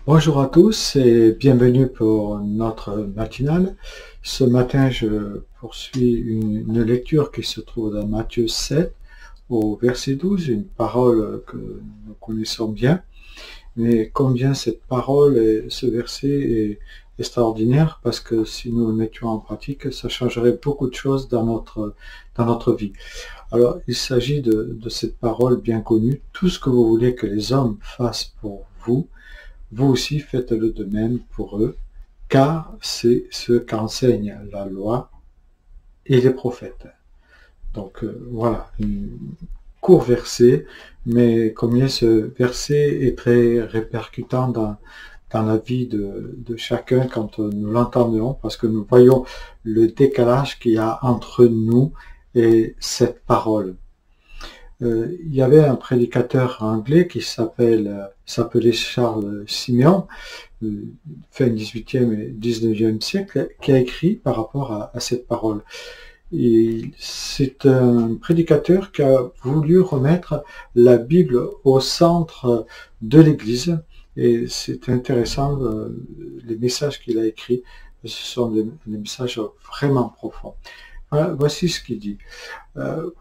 Bonjour à tous et bienvenue pour notre matinale. Ce matin, je poursuis une lecture qui se trouve dans Matthieu 7 au verset 12, une parole que nous connaissons bien. Mais combien cette parole et ce verset est extraordinaire, parce que si nous le mettions en pratique, ça changerait beaucoup de choses dans notre vie. Alors, il s'agit de cette parole bien connue: tout ce que vous voulez que les hommes fassent pour vous, vous aussi faites-le de même pour eux, car c'est ce qu'enseigne la loi et les prophètes. Donc voilà, un court verset, mais combien ce verset est très répercutant dans la vie de chacun quand nous l'entendons, parce que nous voyons le décalage qu'il y a entre nous et cette parole. Il y avait un prédicateur anglais qui s'appelait Charles Simeon, fin 18e et 19e siècle, qui a écrit par rapport à cette parole. C'est un prédicateur qui a voulu remettre la Bible au centre de l'Église, et c'est intéressant, les messages qu'il a écrits, ce sont des messages vraiment profonds. Voilà, voici ce qu'il dit.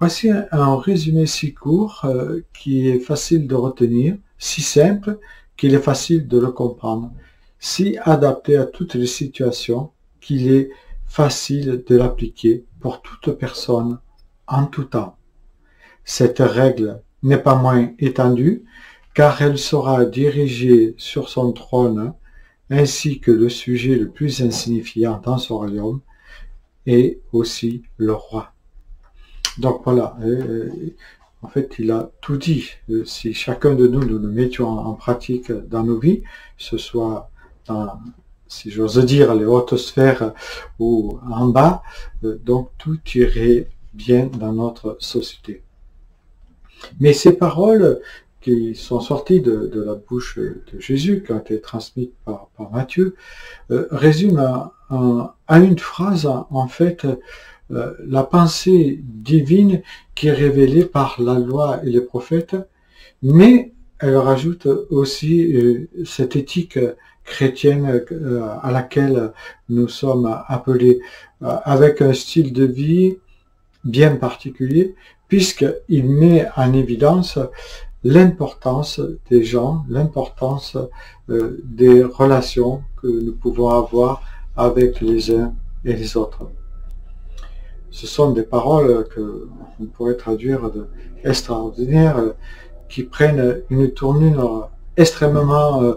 Voici un résumé si court qui est facile de retenir, si simple qu'il est facile de le comprendre, si adapté à toutes les situations qu'il est facile de l'appliquer pour toute personne en tout temps. Cette règle n'est pas moins étendue, car elle sera dirigée sur son trône, ainsi que le sujet le plus insignifiant dans son royaume, et aussi le roi. Donc voilà, en fait il a tout dit. Si chacun de nous le mettions en pratique dans nos vies, ce soit dans, si j'ose dire, les hautes sphères ou en bas, donc tout irait bien dans notre société. Mais ces paroles qui sont sorties de la bouche de Jésus, qui ont été transmises par Matthieu, résument à une phrase, en fait, la pensée divine qui est révélée par la loi et les prophètes, mais elle rajoute aussi cette éthique chrétienne à laquelle nous sommes appelés, avec un style de vie bien particulier, puisqu'il met en évidence l'importance des gens, l'importance des relations que nous pouvons avoir avec les uns et les autres. Ce sont des paroles que on pourrait traduire de extraordinaires, qui prennent une tournure extrêmement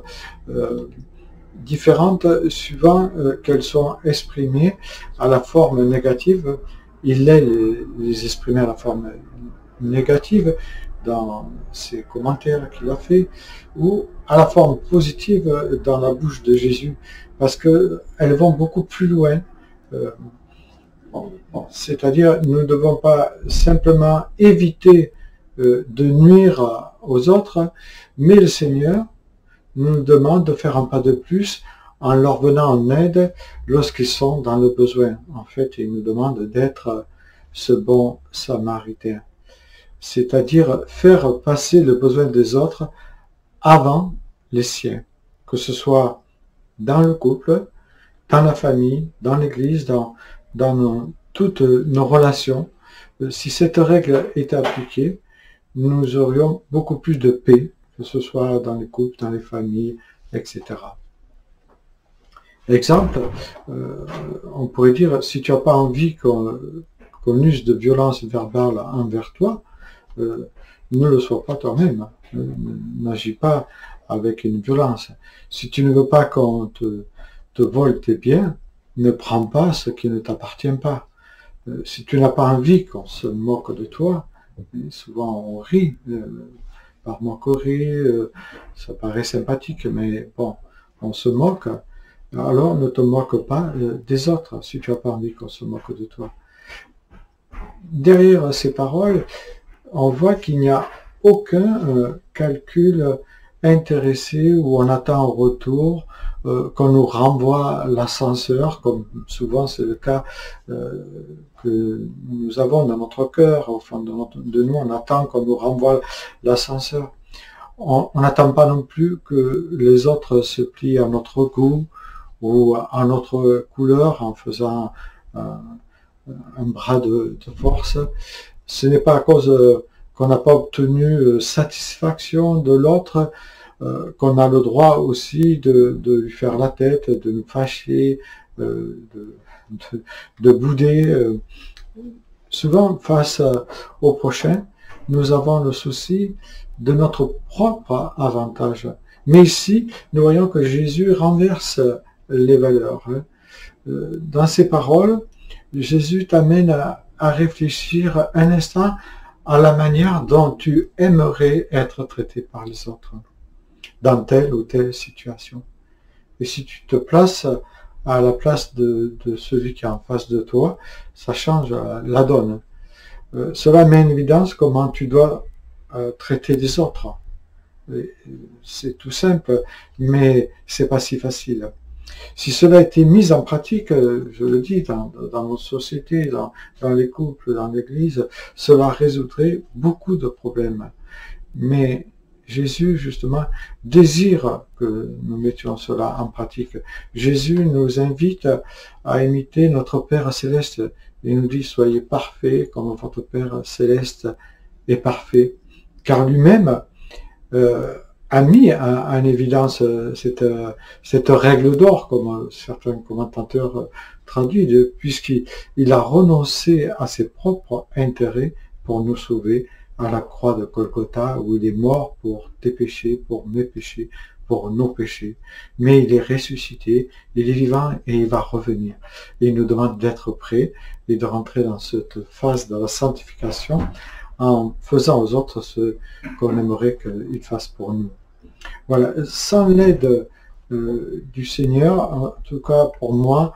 différente suivant qu'elles sont exprimées à la forme négative. Il les exprimer à la forme négative dans ses commentaires qu'il a fait, ou à la forme positive dans la bouche de Jésus, parce qu'elles vont beaucoup plus loin. C'est-à-dire, nous ne devons pas simplement éviter de nuire aux autres, mais le Seigneur nous demande de faire un pas de plus en leur venant en aide lorsqu'ils sont dans le besoin. En fait, il nous demande d'être ce bon samaritain, c'est-à-dire faire passer le besoin des autres avant les siens, que ce soit dans le couple, dans la famille, dans l'église, dans toutes nos relations. Si cette règle était appliquée, nous aurions beaucoup plus de paix, que ce soit dans les couples, dans les familles, etc. Exemple, on pourrait dire, si tu n'as pas envie qu'on use de violence verbale envers toi, ne le sois pas toi-même. N'agis pas avec une violence. Si tu ne veux pas qu'on te vole tes biens, ne prends pas ce qui ne t'appartient pas. Si tu n'as pas envie qu'on se moque de toi, souvent on rit par moquerie, ça paraît sympathique, mais bon, on se moque, alors ne te moque pas des autres si tu n'as pas envie qu'on se moque de toi. Derrière ces paroles, on voit qu'il n'y a aucun calcul intéressé où on attend en retour qu'on nous renvoie l'ascenseur, comme souvent c'est le cas que nous avons dans notre cœur, au fond de nous, on attend qu'on nous renvoie l'ascenseur. on n'attend pas non plus que les autres se plient à notre goût ou à notre couleur en faisant un bras de force. Ce n'est pas à cause qu'on n'a pas obtenu satisfaction de l'autre qu'on a le droit aussi de lui faire la tête, de nous fâcher, de bouder. Souvent, face au prochain, nous avons le souci de notre propre avantage. Mais ici, nous voyons que Jésus renverse les valeurs. Dans ses paroles, Jésus t'amène à réfléchir un instant à la manière dont tu aimerais être traité par les autres dans telle ou telle situation. Et si tu te places à la place de celui qui est en face de toi, ça change la donne. Cela met en évidence comment tu dois traiter les autres. C'est tout simple, mais c'est pas si facile. Si cela a été mis en pratique, je le dis, dans notre société, dans les couples, dans l'église, cela résoudrait beaucoup de problèmes. Mais Jésus, justement, désire que nous mettions cela en pratique. Jésus nous invite à imiter notre Père Céleste. Il nous dit, soyez parfaits comme votre Père Céleste est parfait. Car lui-même a mis en évidence cette règle d'or, comme certains commentateurs traduisent, puisqu'il a renoncé à ses propres intérêts pour nous sauver à la croix de Golgotha, où il est mort pour tes péchés, pour mes péchés, pour nos péchés. Mais il est ressuscité, il est vivant et il va revenir. Et il nous demande d'être prêts et de rentrer dans cette phase de la sanctification en faisant aux autres ce qu'on aimerait qu'ils fassent pour nous. Voilà, sans l'aide du Seigneur, en tout cas pour moi,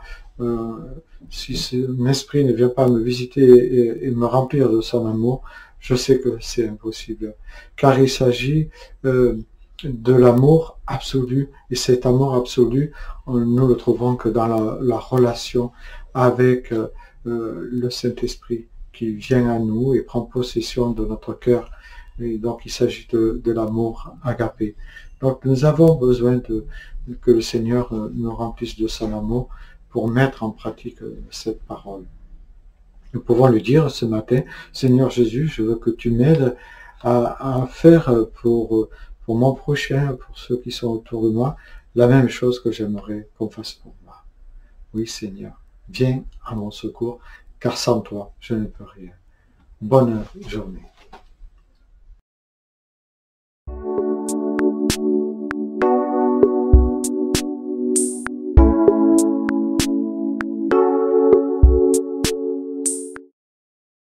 si mon esprit ne vient pas me visiter et me remplir de son amour, je sais que c'est impossible, car il s'agit de l'amour absolu, et cet amour absolu, nous le trouvons que dans la relation avec le Saint-Esprit, qui vient à nous et prend possession de notre cœur. Et donc il s'agit de l'amour agapé. Donc nous avons besoin que le Seigneur nous remplisse de son amour pour mettre en pratique cette parole. Nous pouvons lui dire ce matin, Seigneur Jésus, je veux que tu m'aides à faire pour mon prochain, pour ceux qui sont autour de moi, la même chose que j'aimerais qu'on fasse pour moi. Oui Seigneur, viens à mon secours, car sans toi, je ne peux rien. Bonne journée.